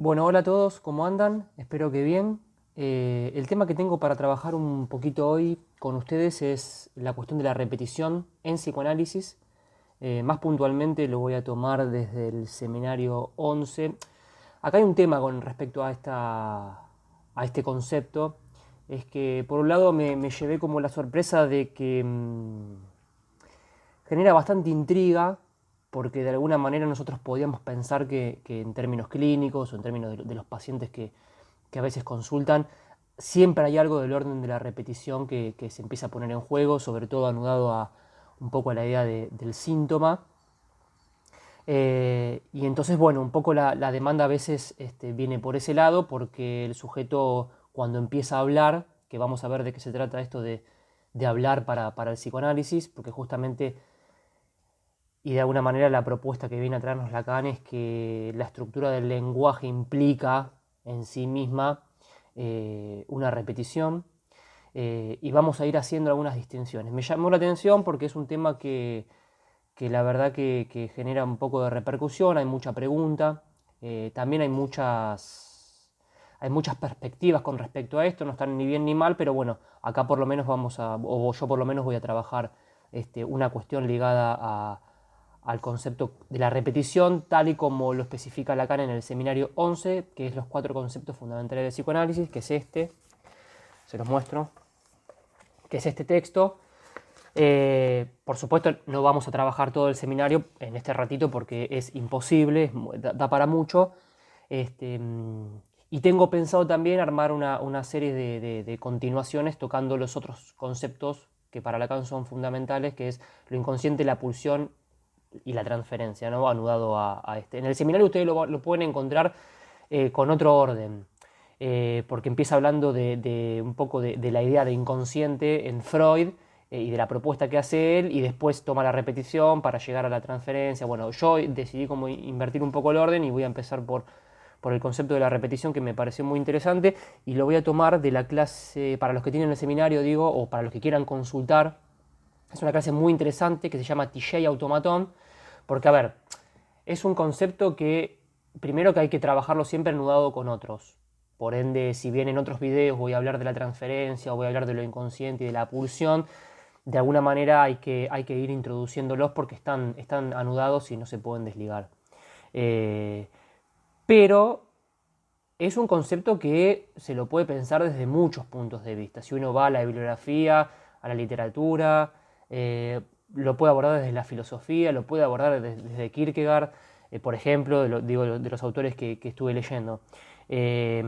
Bueno, hola a todos, ¿cómo andan? Espero que bien. El tema que tengo para trabajar un poquito hoy con ustedes es la cuestión de la repetición en psicoanálisis. Más puntualmente lo voy a tomar desde el seminario 11. Acá hay un tema con respecto a este concepto. Es que por un lado me llevé como la sorpresa de que genera bastante intriga porque de alguna manera nosotros podíamos pensar que en términos clínicos o en términos de los pacientes que a veces consultan, siempre hay algo del orden de la repetición que se empieza a poner en juego, sobre todo anudado a un poco a la idea del síntoma. Y entonces, bueno, un poco la demanda a veces viene por ese lado, porque el sujeto cuando empieza a hablar, que vamos a ver de qué se trata esto de hablar para el psicoanálisis, porque justamente y de alguna manera la propuesta que viene a traernos Lacan es que la estructura del lenguaje implica en sí misma una repetición, y vamos a ir haciendo algunas distinciones. Me llamó la atención porque es un tema que la verdad que genera un poco de repercusión, hay mucha pregunta, también hay muchas perspectivas con respecto a esto, no están ni bien ni mal, pero bueno, acá por lo menos o yo por lo menos voy a trabajar una cuestión ligada al concepto de la repetición, tal y como lo especifica Lacan en el seminario 11, que es los 4 conceptos fundamentales del psicoanálisis, que es se los muestro, que es este texto. Por supuesto, no vamos a trabajar todo el seminario en este ratito porque es imposible, da para mucho. Este, y tengo pensado también armar una serie de continuaciones tocando los otros conceptos que para Lacan son fundamentales, que es lo inconsciente, la pulsión y la transferencia, ¿no? Anudado a este. En el seminario ustedes lo pueden encontrar con otro orden, porque empieza hablando de un poco de la idea de inconsciente en Freud, y de la propuesta que hace él, y después toma la repetición para llegar a la transferencia. Bueno, yo decidí como invertir un poco el orden y voy a empezar por el concepto de la repetición, que me pareció muy interesante, y lo voy a tomar de la clase, para los que tienen el seminario, digo, o para los que quieran consultar. Es una clase muy interesante que se llama TJ Automatón, porque, a ver, es un concepto que, primero que hay que trabajarlo siempre anudado con otros. Por ende, si bien en otros videos voy a hablar de la transferencia o voy a hablar de lo inconsciente y de la pulsión, de alguna manera hay que ir introduciéndolos porque están anudados y no se pueden desligar. Eh, pero es un concepto que se lo puede pensar desde muchos puntos de vista. Si uno va a la bibliografía, a la literatura, lo puede abordar desde la filosofía, lo puede abordar desde Kierkegaard, por ejemplo, digo, de los autores que estuve leyendo. Eh,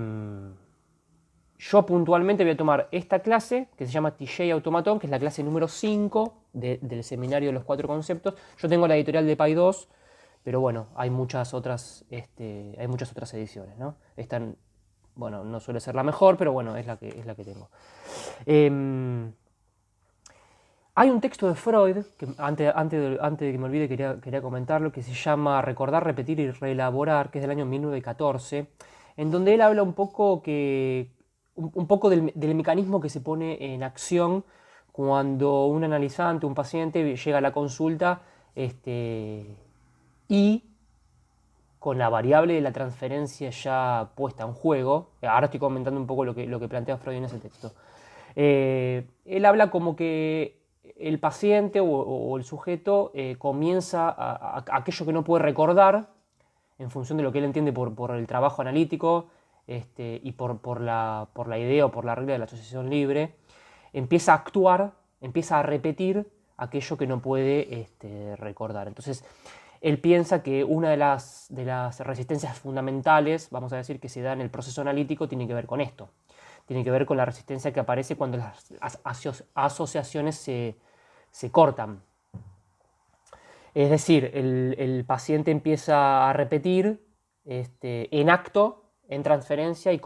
yo puntualmente voy a tomar esta clase, que se llama TJ Automaton, que es la clase número 5 del seminario de los 4 conceptos. Yo tengo la editorial de Paidós, pero bueno, hay muchas otras ediciones, ¿no? Esta, bueno, no suele ser la mejor, pero bueno, es la que tengo. Eh, Hay un texto de Freud, que antes de que me olvide quería comentarlo, que se llama Recordar, Repetir y Reelaborar, que es del año 1914, en donde él habla un poco del mecanismo que se pone en acción cuando un analizante, un paciente, llega a la consulta, y con la variable de la transferencia ya puesta en juego. Ahora estoy comentando un poco lo que plantea Freud en ese texto. Él habla como que el paciente o el sujeto comienza aquello que no puede recordar en función de lo que él entiende por el trabajo analítico, y por la idea o por la regla de la asociación libre, empieza a actuar, empieza a repetir aquello que no puede recordar. Entonces, él piensa que una de las resistencias fundamentales, vamos a decir, que se da en el proceso analítico, tiene que ver con esto. Tiene que ver con la resistencia que aparece cuando las asociaciones se cortan. Es decir, el paciente empieza a repetir en acto, en transferencia, y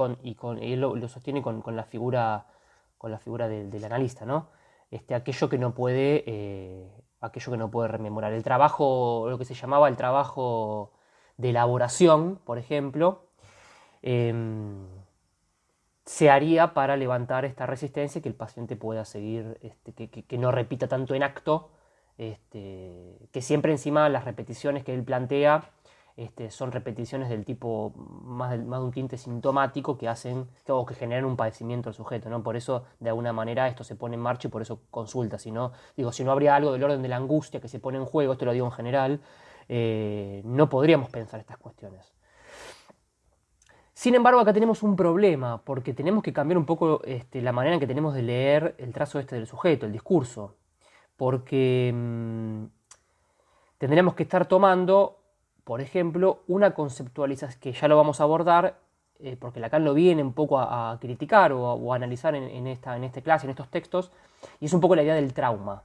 él lo sostiene con la figura del analista, ¿no? Aquello que no puede rememorar. El trabajo, lo que se llamaba el trabajo de elaboración, por ejemplo, em, se haría para levantar esta resistencia y que el paciente pueda seguir, que no repita tanto en acto, que siempre encima las repeticiones que él plantea son repeticiones del tipo más de un tinte sintomático que hacen o que generan un padecimiento al sujeto, ¿no? Por eso, de alguna manera, esto se pone en marcha y por eso consulta. Si no habría algo del orden de la angustia que se pone en juego, esto lo digo en general, no podríamos pensar estas cuestiones. Sin embargo, acá tenemos un problema, porque tenemos que cambiar un poco la manera en que tenemos de leer el trazo del sujeto, el discurso, porque tendríamos que estar tomando, por ejemplo, una conceptualización, que ya lo vamos a abordar, porque Lacan lo viene un poco a criticar o a analizar en esta clase, en estos textos, y es un poco la idea del trauma.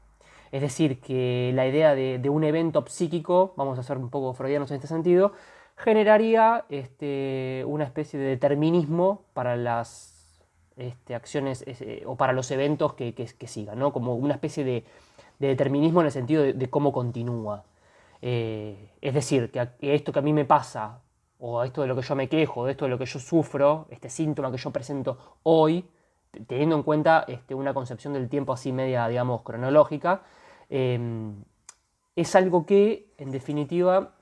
Es decir, que la idea de un evento psíquico, vamos a ser un poco freudianos en este sentido, generaría una especie de determinismo para las acciones o para los eventos que sigan, ¿no? Como una especie de determinismo en el sentido de cómo continúa. Es decir, que esto que a mí me pasa, o esto de lo que yo me quejo, esto de lo que yo sufro, este síntoma que yo presento hoy, teniendo en cuenta una concepción del tiempo así media, digamos, cronológica, es algo que, en definitiva,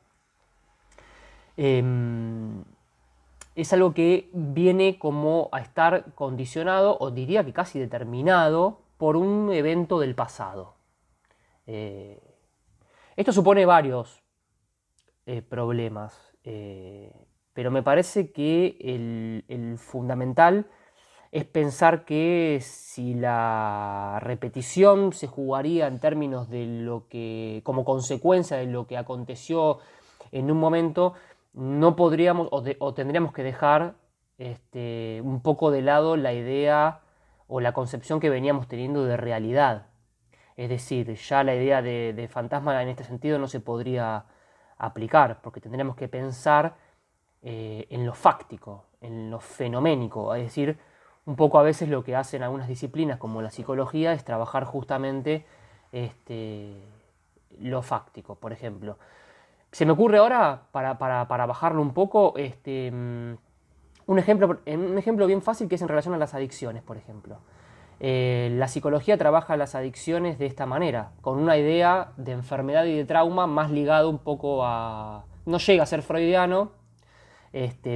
es algo que viene como a estar condicionado, o diría que casi determinado, por un evento del pasado. Esto supone varios problemas, pero me parece que el fundamental es pensar que si la repetición se jugaría en términos de lo que, como consecuencia de lo que aconteció en un momento, no podríamos o tendríamos que dejar un poco de lado la idea o la concepción que veníamos teniendo de realidad. Es decir, ya la idea de fantasma en este sentido no se podría aplicar, porque tendríamos que pensar en lo fáctico, en lo fenoménico. Es decir, un poco a veces lo que hacen algunas disciplinas como la psicología es trabajar justamente lo fáctico, por ejemplo. Se me ocurre ahora, para bajarlo un poco, un ejemplo bien fácil que es en relación a las adicciones, por ejemplo. La psicología trabaja las adicciones de esta manera, con una idea de enfermedad y de trauma más ligado un poco a... No llega a ser freudiano,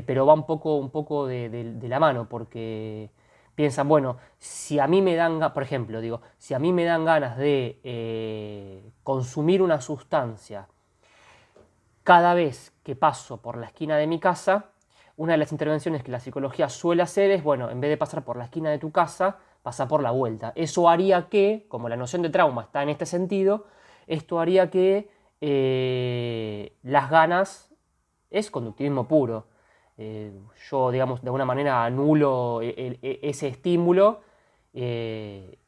pero va un poco de la mano, porque piensan, bueno, si a mí me dan, por ejemplo, digo, si a mí me dan ganas de consumir una sustancia cada vez que paso por la esquina de mi casa, una de las intervenciones que la psicología suele hacer es, bueno, en vez de pasar por la esquina de tu casa, pasa por la vuelta. Eso haría que, como la noción de trauma está en este sentido, esto haría que las ganas es conductivismo puro. Yo, digamos, de alguna manera anulo ese estímulo que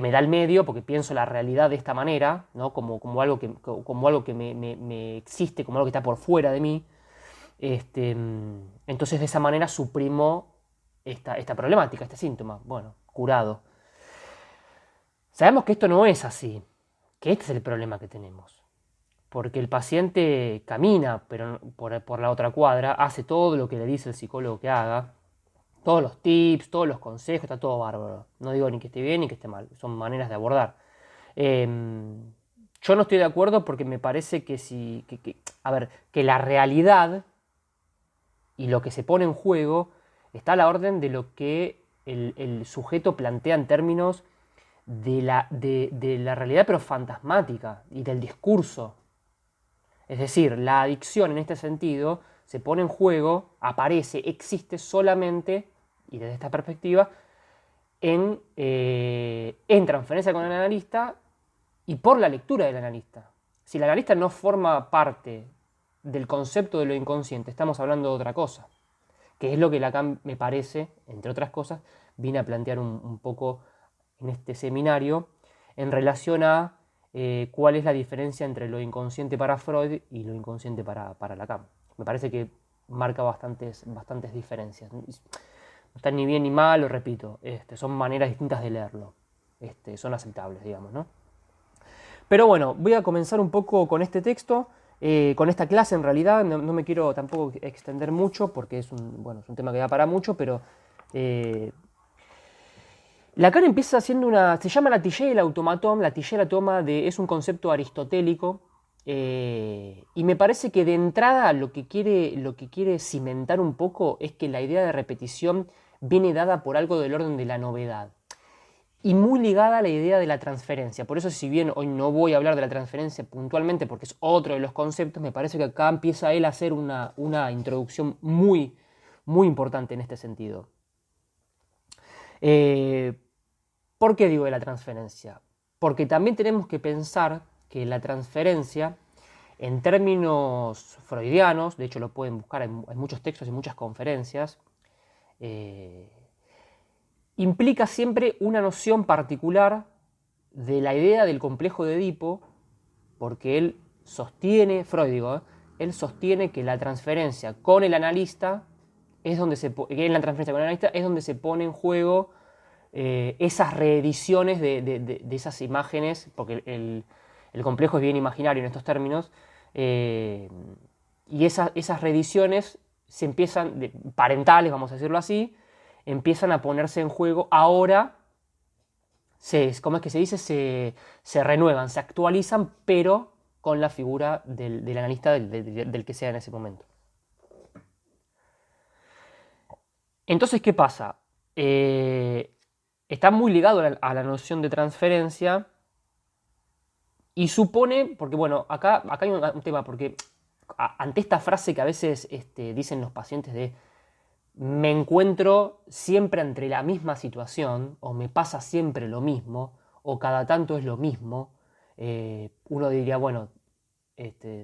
me da el medio, porque pienso la realidad de esta manera, ¿no? como algo que me existe, como algo que está por fuera de mí. Entonces, de esa manera suprimo esta problemática, este síntoma. Bueno, curado. Sabemos que esto no es así, que este es el problema que tenemos. Porque el paciente camina pero por la otra cuadra, hace todo lo que le dice el psicólogo que haga, todos los tips, todos los consejos, está todo bárbaro. No digo ni que esté bien ni que esté mal, son maneras de abordar. Yo no estoy de acuerdo porque me parece que que la realidad y lo que se pone en juego está a la orden de lo que el sujeto plantea en términos de la realidad pero fantasmática y del discurso. Es decir, la adicción en este sentido se pone en juego, aparece, existe solamente, y desde esta perspectiva, en transferencia con el analista y por la lectura del analista. Si el analista no forma parte del concepto de lo inconsciente, estamos hablando de otra cosa, que es lo que Lacan, me parece, entre otras cosas, vine a plantear un poco en este seminario en relación a cuál es la diferencia entre lo inconsciente para Freud y lo inconsciente para Lacan. Me parece que marca bastantes diferencias. No están ni bien ni mal, lo repito, son maneras distintas de leerlo, son aceptables, digamos, ¿no? Pero bueno, voy a comenzar un poco con este texto, con esta clase en realidad. No me quiero tampoco extender mucho porque es un tema que da para mucho, pero Lacan empieza haciendo se llama la tilla y el automatón. La tilla y el automa es un concepto aristotélico Y me parece que de entrada lo que quiere cimentar un poco es que la idea de repetición viene dada por algo del orden de la novedad y muy ligada a la idea de la transferencia. Por eso, si bien hoy no voy a hablar de la transferencia puntualmente porque es otro de los conceptos, me parece que acá empieza él a hacer una introducción muy, muy importante en este sentido. ¿Por qué digo de la transferencia? Porque también tenemos que pensar que la transferencia, en términos freudianos, de hecho lo pueden buscar en muchos textos y muchas conferencias, implica siempre una noción particular de la idea del complejo de Edipo, porque él sostiene, Freud digo, él sostiene que la transferencia con el analista es donde en la transferencia con el analista es donde se pone en juego esas reediciones de esas imágenes, porque el complejo es bien imaginario en estos términos, y esas reediciones se empiezan, parentales, vamos a decirlo así, empiezan a ponerse en juego ahora, ¿cómo es que se dice? Se renuevan, se actualizan, pero con la figura del analista del que sea en ese momento. Entonces, ¿qué pasa? Está muy ligado a la noción de transferencia y supone, porque bueno, acá hay un tema, porque ante esta frase que a veces dicen los pacientes de me encuentro siempre entre la misma situación, o me pasa siempre lo mismo, o cada tanto es lo mismo, uno diría, bueno,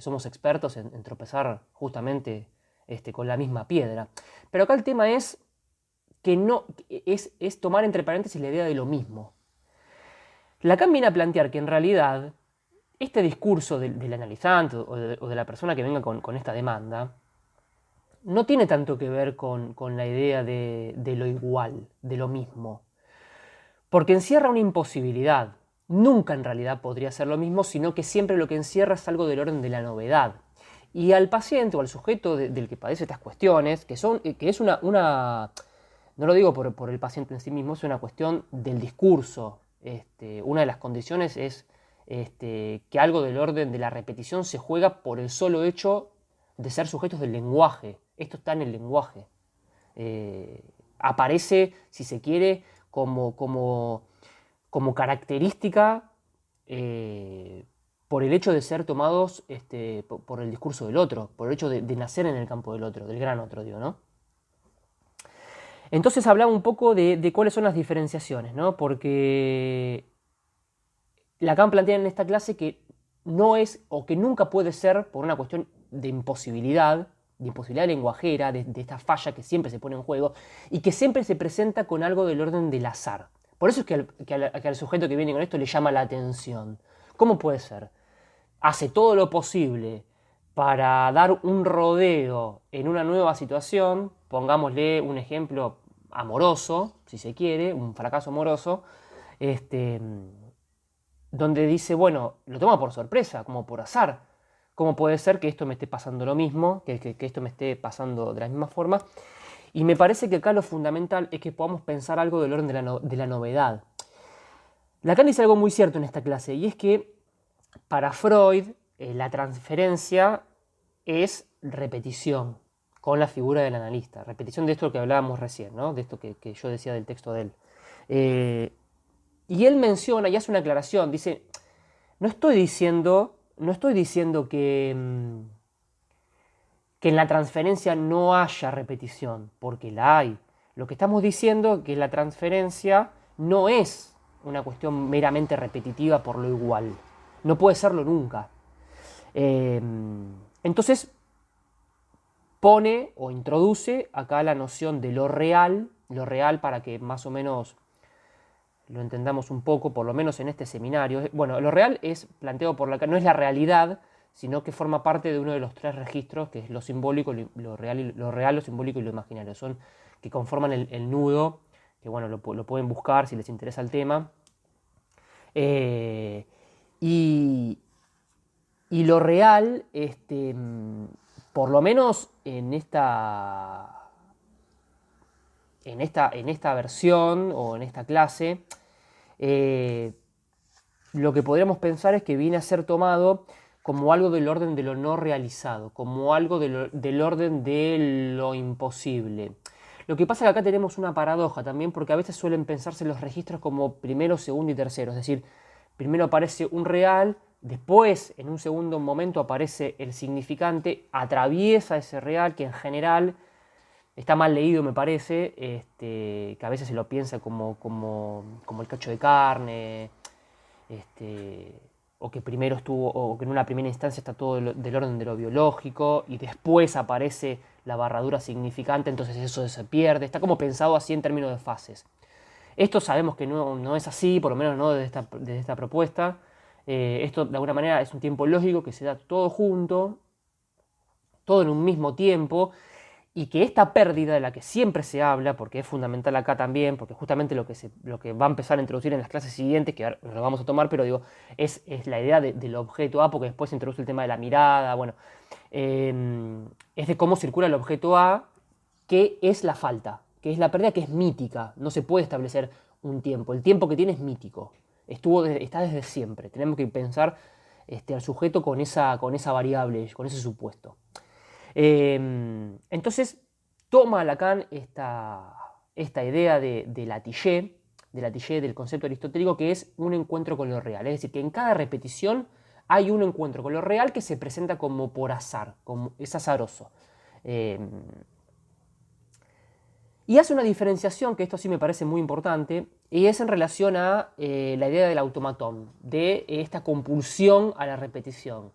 somos expertos en tropezar justamente con la misma piedra. Pero acá el tema es que no es tomar entre paréntesis la idea de lo mismo. Lacan viene a plantear que en realidad este discurso del analizante o de la persona que venga con esta demanda no tiene tanto que ver con la idea de lo igual, de lo mismo, porque encierra una imposibilidad. Nunca en realidad podría ser lo mismo, sino que siempre lo que encierra es algo del orden de la novedad. Y al paciente o al sujeto del que padece estas cuestiones, que es una no lo digo por el paciente en sí mismo, es una cuestión del discurso. Una de las condiciones es que algo del orden de la repetición se juega por el solo hecho de ser sujetos del lenguaje. Esto está en el lenguaje. Aparece, si se quiere, como característica por el hecho de ser tomados por el discurso del otro, por el hecho de nacer en el campo del otro, del gran otro, digo, ¿no? Entonces hablaba un poco de cuáles son las diferenciaciones, ¿no? Porque Lacan plantea en esta clase que no es, o que nunca puede ser, por una cuestión de imposibilidad lenguajera, de esta falla que siempre se pone en juego, y que siempre se presenta con algo del orden del azar. Por eso es que al sujeto que viene con esto le llama la atención. ¿Cómo puede ser? Hace todo lo posible para dar un rodeo en una nueva situación, pongámosle un ejemplo amoroso, si se quiere, un fracaso amoroso, donde dice, bueno, lo toma por sorpresa, como por azar. ¿Cómo puede ser que esto me esté pasando lo mismo, que esto me esté pasando de la misma forma? Y me parece que acá lo fundamental es que podamos pensar algo del orden de la novedad. Lacan dice algo muy cierto en esta clase, y es que para Freud la transferencia es repetición con la figura del analista. Repetición de esto que hablábamos recién, ¿no? De esto que yo decía del texto de él. Y él menciona y hace una aclaración, dice, no estoy diciendo que en la transferencia no haya repetición, porque la hay. Lo que estamos diciendo es que la transferencia no es una cuestión meramente repetitiva por lo igual. No puede serlo nunca. Entonces, pone o introduce acá la noción de lo real para que más o menos lo entendamos un poco, por lo menos en este seminario. Bueno, lo real es planteado por Lacan, no es la realidad, sino que forma parte de uno de los tres registros, que es lo simbólico, lo real, lo simbólico y lo imaginario. Son que conforman el nudo, que bueno, lo pueden buscar si les interesa el tema. Y lo real, por lo menos en esta versión o en esta clase, lo que podríamos pensar es que viene a ser tomado como algo del orden de lo no realizado, como algo del orden de lo imposible. Lo que pasa es que acá tenemos una paradoja también, porque a veces suelen pensarse los registros como primero, segundo y tercero, es decir, primero aparece un real, después en un segundo momento aparece el significante, atraviesa ese real que en general está mal leído, me parece, que a veces se lo piensa como el cacho de carne, o que primero estuvo, o que en una primera instancia está todo del orden de lo biológico y después aparece la barradura significante, entonces eso se pierde. Está como pensado así en términos de fases. Esto sabemos que no es así, por lo menos no desde esta propuesta. Esto de alguna manera es un tiempo lógico que se da todo junto, todo en un mismo tiempo, y que esta pérdida de la que siempre se habla, porque es fundamental acá también, porque justamente lo que va a empezar a introducir en las clases siguientes, que ahora lo vamos a tomar, pero digo, es la idea del objeto A, porque después se introduce el tema de la mirada, bueno, es de cómo circula el objeto A, que es la falta, que es la pérdida, que es mítica, no se puede establecer un tiempo, el tiempo que tiene es mítico, está desde siempre, tenemos que pensar al sujeto con esa variable, con ese supuesto. Entonces toma Lacan esta idea de Latillé, del concepto aristotélico, que es un encuentro con lo real. Es decir, que en cada repetición hay un encuentro con lo real que se presenta como por azar, como es azaroso. Y hace una diferenciación, que esto sí me parece muy importante, y es en relación a la idea del automatón, de esta compulsión a la repetición,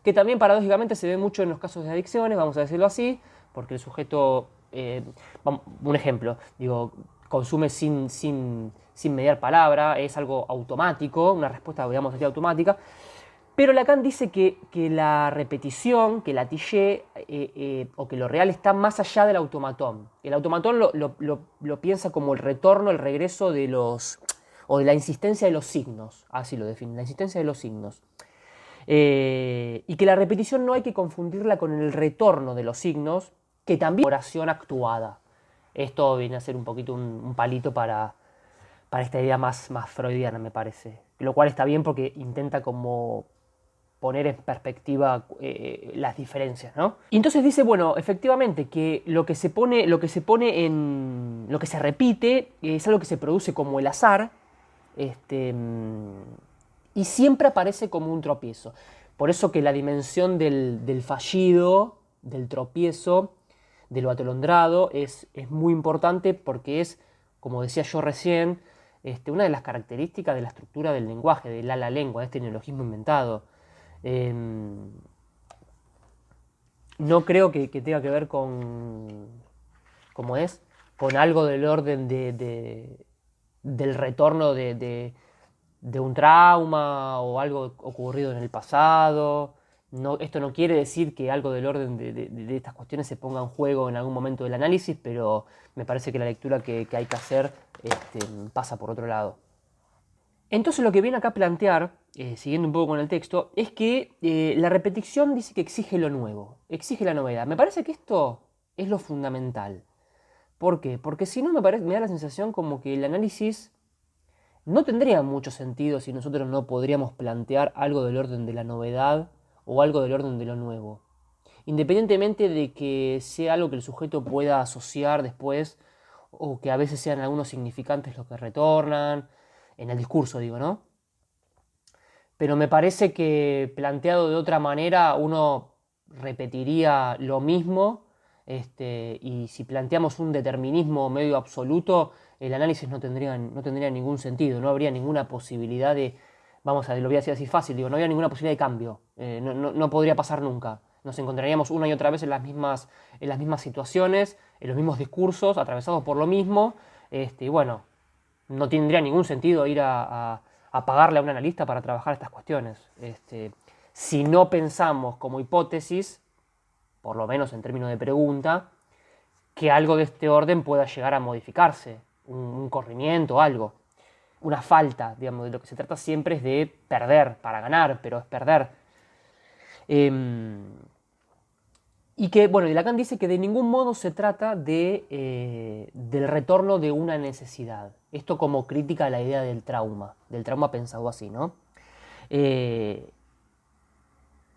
que también paradójicamente se ve mucho en los casos de adicciones, vamos a decirlo así, porque el sujeto, un ejemplo, digo, consume sin mediar palabra, es algo automático, una respuesta, digamos así, automática. Pero Lacan dice que la repetición, que la tillé, o que lo real está más allá del automatón. El automatón lo piensa como el retorno, el regreso o de la insistencia de los signos, así lo define, la insistencia de los signos. Y que la repetición no hay que confundirla con el retorno de los signos, que también es oración actuada. Esto viene a ser un poquito un palito para esta idea más freudiana, me parece. Lo cual está bien porque intenta como poner en perspectiva las diferencias, ¿no? Y entonces dice, bueno, efectivamente, que lo que se repite es algo que se produce como el azar, y siempre aparece como un tropiezo. Por eso que la dimensión del fallido, del tropiezo, de lo atolondrado, es muy importante porque es, como decía yo recién, una de las características de la estructura del lenguaje, de la lengua, de este neologismo inventado. No creo que tenga que ver con, ¿cómo es? Con algo del orden del retorno de un trauma o algo ocurrido en el pasado. No, esto no quiere decir que algo del orden de estas cuestiones se ponga en juego en algún momento del análisis, pero me parece que la lectura que hay que hacer pasa por otro lado. Entonces lo que viene acá a plantear, siguiendo un poco con el texto, es que la repetición dice que exige lo nuevo, exige la novedad. Me parece que esto es lo fundamental. ¿Por qué? Porque si no me da la sensación como que el análisis no tendría mucho sentido si nosotros no podríamos plantear algo del orden de la novedad o algo del orden de lo nuevo. Independientemente de que sea algo que el sujeto pueda asociar después, o que a veces sean algunos significantes los que retornan, en el discurso digo, ¿no? Pero me parece que planteado de otra manera uno repetiría lo mismo, y si planteamos un determinismo medio absoluto, el análisis no tendría ningún sentido, no habría ninguna posibilidad de, lo voy a decir así fácil, digo, no habría ninguna posibilidad de cambio, no podría pasar nunca. Nos encontraríamos una y otra vez en las mismas situaciones, en los mismos discursos, atravesados por lo mismo, y bueno, no tendría ningún sentido ir a pagarle a un analista para trabajar estas cuestiones. Si no pensamos como hipótesis, por lo menos en términos de pregunta, que algo de este orden pueda llegar a modificarse, un corrimiento, algo. Una falta, digamos, de lo que se trata siempre es de perder para ganar, pero es perder. Y que, bueno, y Lacan dice que de ningún modo se trata del retorno de una necesidad. Esto como crítica a la idea del trauma pensado así, ¿no?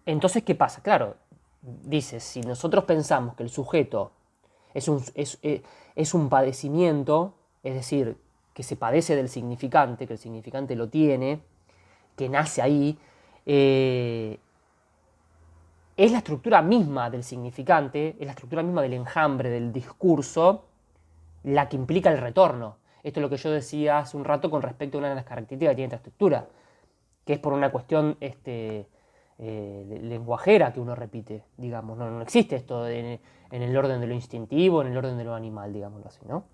Entonces, ¿qué pasa? Claro, dice, si nosotros pensamos que el sujeto es un padecimiento, es decir, que se padece del significante, que el significante lo tiene, que nace ahí, es la estructura misma del significante, es la estructura misma del enjambre, del discurso, la que implica el retorno. Esto es lo que yo decía hace un rato con respecto a una de las características que tiene esta estructura, que es por una cuestión lenguajera que uno repite, digamos. No existe esto en el orden de lo instintivo, en el orden de lo animal, digámoslo así, ¿no?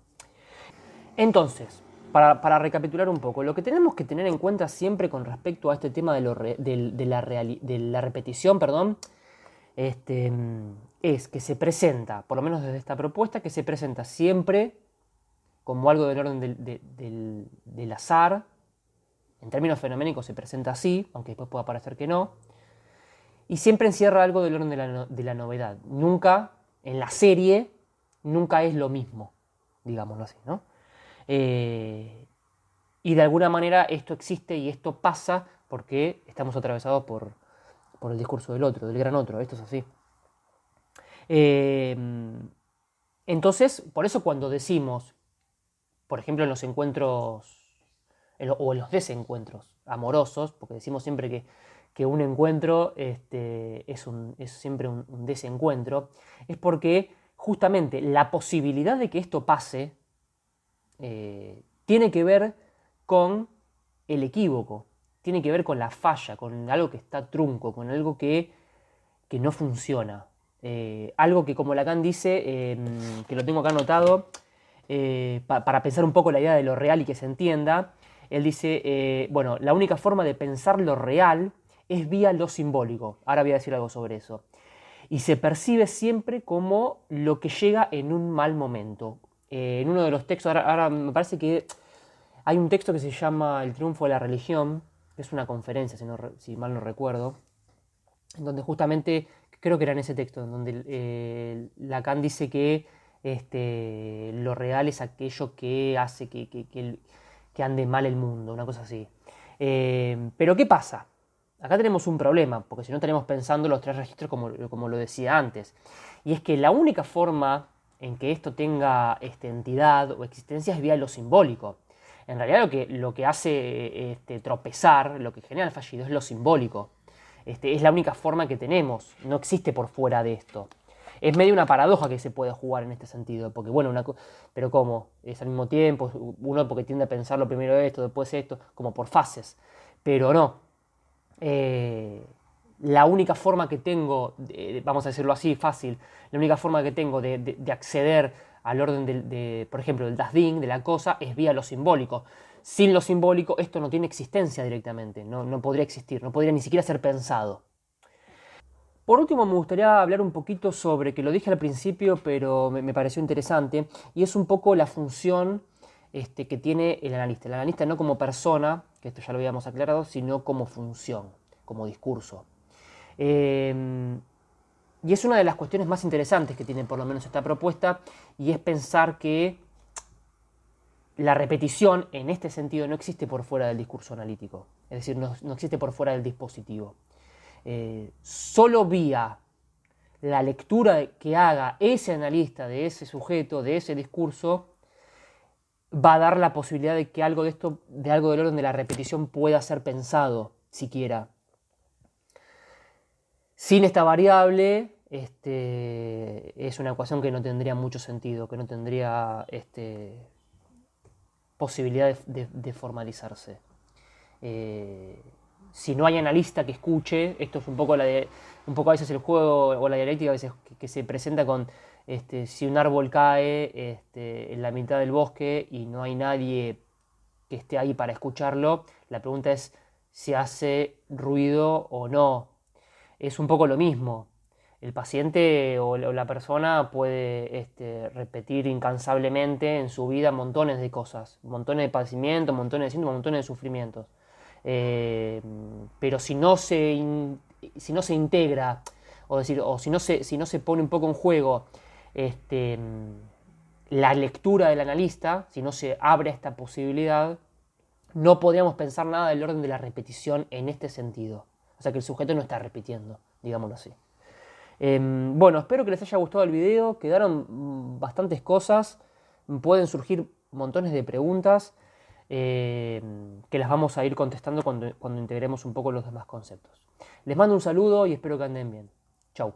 Entonces, para recapitular un poco, lo que tenemos que tener en cuenta siempre con respecto a este tema de la repetición, perdón, es que se presenta, por lo menos desde esta propuesta, que se presenta siempre como algo del orden del azar. En términos fenoménicos se presenta así, aunque después pueda parecer que no. Y siempre encierra algo del orden de la novedad. Nunca, en la serie, nunca es lo mismo, digámoslo así, ¿no? Y de alguna manera esto existe y esto pasa porque estamos atravesados por el discurso del otro, del gran otro. Esto es así. Entonces, por eso cuando decimos, por ejemplo, en los encuentros o en los desencuentros amorosos, porque decimos siempre que un encuentro es siempre un desencuentro, es porque justamente la posibilidad de que esto pase tiene que ver con el equívoco, tiene que ver con la falla, con algo que está trunco, con algo que no funciona. Algo que, como Lacan dice, que lo tengo acá anotado, para pensar un poco la idea de lo real y que se entienda, él dice, bueno, la única forma de pensar lo real es vía lo simbólico. Ahora voy a decir algo sobre eso. Y se percibe siempre como lo que llega en un mal momento. En uno de los textos, ahora me parece que hay un texto que se llama El triunfo de la religión, que es una conferencia, si mal no recuerdo, en donde justamente, creo que era en ese texto, en donde Lacan dice que lo real es aquello que hace que ande mal el mundo, una cosa así. Pero ¿qué pasa? Acá tenemos un problema, porque si no estaremos pensando los tres registros como lo decía antes. Y es que la única forma en que esto tenga entidad o existencia es vía lo simbólico. En realidad lo que hace tropezar, lo que genera el fallido es lo simbólico. Es la única forma que tenemos, no existe por fuera de esto. Es medio una paradoja que se puede jugar en este sentido, porque bueno, pero ¿cómo? Es al mismo tiempo, uno porque tiende a pensarlo primero esto, después esto, como por fases. Pero no. La única forma que tengo, vamos a decirlo así, fácil, la única forma que tengo de acceder al orden por ejemplo, del Das Ding, de la cosa, es vía lo simbólico. Sin lo simbólico esto no tiene existencia directamente, no podría existir, no podría ni siquiera ser pensado. Por último, me gustaría hablar un poquito sobre, que lo dije al principio, pero me pareció interesante, y es un poco la función que tiene el analista. El analista no como persona, que esto ya lo habíamos aclarado, sino como función, como discurso. Y es una de las cuestiones más interesantes que tiene por lo menos esta propuesta, y es pensar que la repetición en este sentido no existe por fuera del discurso analítico, es decir, no existe por fuera del dispositivo. Solo vía la lectura que haga ese analista de ese sujeto, de ese discurso, va a dar la posibilidad de que algo de esto, de algo del orden de la repetición pueda ser pensado, siquiera. Sin esta variable, es una ecuación que no tendría mucho sentido, que no tendría posibilidad de formalizarse. Si no hay analista que escuche, esto es un poco a veces el juego o la dialéctica a veces que se presenta con si un árbol cae en la mitad del bosque y no hay nadie que esté ahí para escucharlo, la pregunta es si hace ruido o no. Es un poco lo mismo. El paciente o la persona puede repetir incansablemente en su vida montones de cosas, montones de padecimientos, montones de síntomas, montones de sufrimientos. Pero si no se integra, o si no se pone un poco en juego la lectura del analista, si no se abre esta posibilidad, no podríamos pensar nada del orden de la repetición en este sentido. O sea que el sujeto no está repitiendo, digámoslo así. Bueno, espero que les haya gustado el video, quedaron bastantes cosas, pueden surgir montones de preguntas que las vamos a ir contestando cuando integremos un poco los demás conceptos. Les mando un saludo y espero que anden bien. Chau.